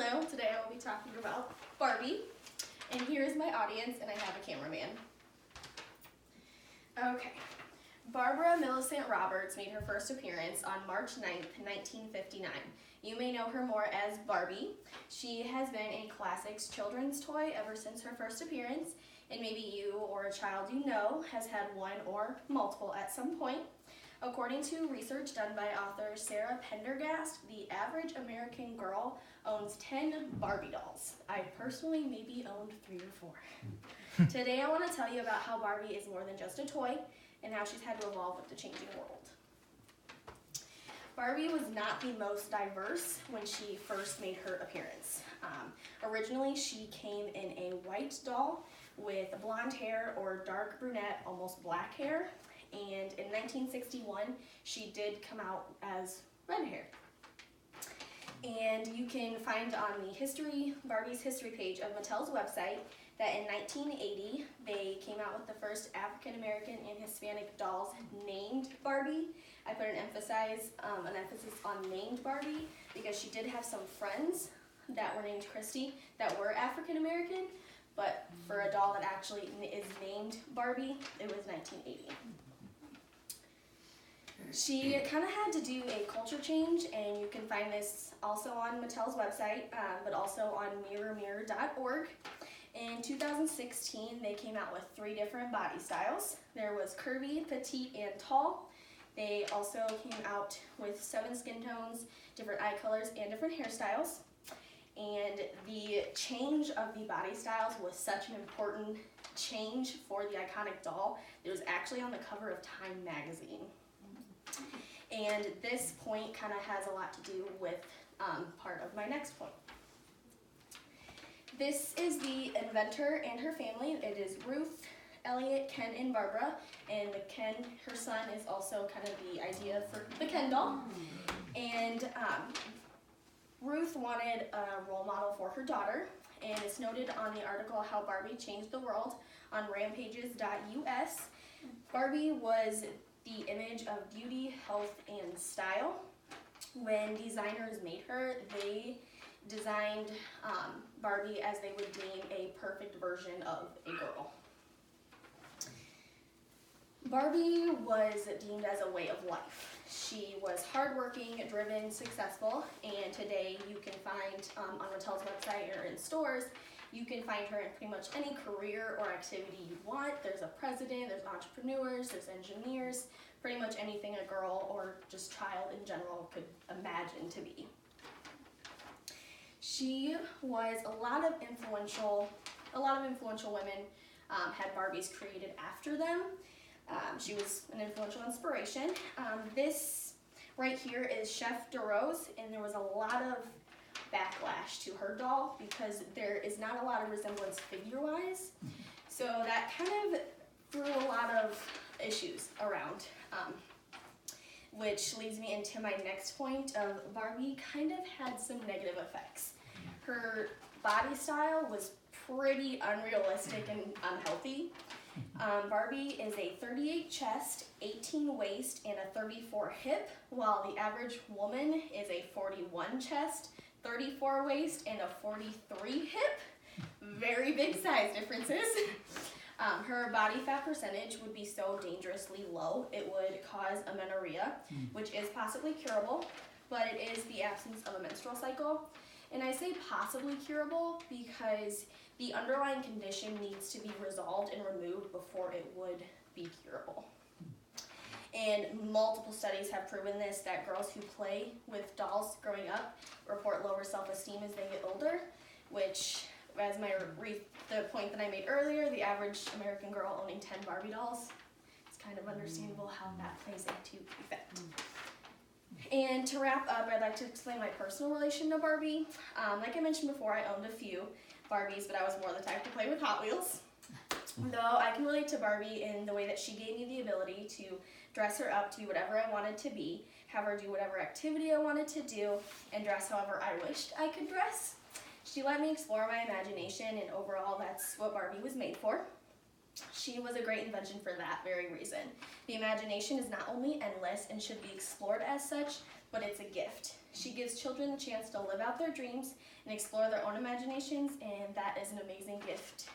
Hello, today I will be talking about Barbie, and here is my audience, and I have a cameraman. Okay, Barbara Millicent Roberts made her first appearance on March 9th, 1959. You may know her more as Barbie. She has been a classics children's toy ever since her first appearance, and maybe you or a child you know has had one or multiple at some point. According to research done by author Sarah Pendergast, the average American girl owns 10 Barbie dolls. I personally maybe owned 3 or 4. Today I want to tell you about how Barbie is more than just a toy and how she's had to evolve with the changing world. Barbie was not the most diverse when she first made her appearance. Originally she came in a white doll with blonde hair or dark brunette, almost black hair. And in 1961, she did come out as red hair. And you can find on the Barbie's history page of Mattel's website that in 1980, they came out with the first African American and Hispanic dolls named Barbie. I put an emphasis on named Barbie because she did have some friends that were named Christy that were African American, but for a doll that actually is named Barbie, it was 1980. She kind of had to do a culture change, and you can find this also on Mattel's website, but also on mirrormirror.org. In 2016, they came out with 3 different body styles. There was curvy, petite, and tall. They also came out with 7 skin tones, different eye colors, and different hairstyles. And the change of the body styles was such an important change for the iconic doll. It was actually on the cover of Time magazine. And this point kind of has a lot to do with part of my next point. This is the inventor and her family. It is Ruth, Elliot, Ken, and Barbara. And Ken, her son, is also kind of the idea for the Ken doll. And Ruth wanted a role model for her daughter. And it's noted on the article How Barbie Changed the World on rampages.us. Barbie was the image of beauty, health, and style. When designers made her, they designed Barbie as they would deem a perfect version of a girl. Barbie was deemed as a way of life. She was hardworking, driven, successful, and today you can find on Mattel's website or in stores, you can find her in pretty much any career or activity you want. There's a president, there's entrepreneurs, there's engineers, pretty much anything a girl or just child in general could imagine to be. She was a lot of influential women had Barbies created after them. She was an influential inspiration. This right here is Chef DeRose, and there was a lot of backlash to her doll because there is not a lot of resemblance figure-wise. So that kind of threw a lot of issues around, which leads me into my next point of Barbie kind of had some negative effects. Her body style was pretty unrealistic and unhealthy. Barbie is a 38 chest, 18 waist, and a 34 hip, while the average woman is a 41 chest, 34 waist, and a 43 hip. Very big size differences. Her body fat percentage would be so dangerously low, it would cause amenorrhea, which is possibly curable, but it is the absence of a menstrual cycle. And I say possibly curable because the underlying condition needs to be resolved and removed before it would be curable. And multiple studies have proven this, that girls who play with dolls growing up report lower self-esteem as they get older, which, as the point that I made earlier, the average American girl owning 10 Barbie dolls, it's kind of understandable how that plays into effect. And to wrap up, I'd like to explain my personal relation to Barbie. Like I mentioned before, I owned a few Barbies, but I was more the type to play with Hot Wheels. Though I can relate to Barbie in the way that she gave me the ability to dress her up to be whatever I wanted to be, have her do whatever activity I wanted to do, and dress however I wished I could dress. She let me explore my imagination, and overall that's what Barbie was made for. She was a great invention for that very reason. The imagination is not only endless and should be explored as such, but it's a gift. She gives children the chance to live out their dreams and explore their own imaginations, and that is an amazing gift.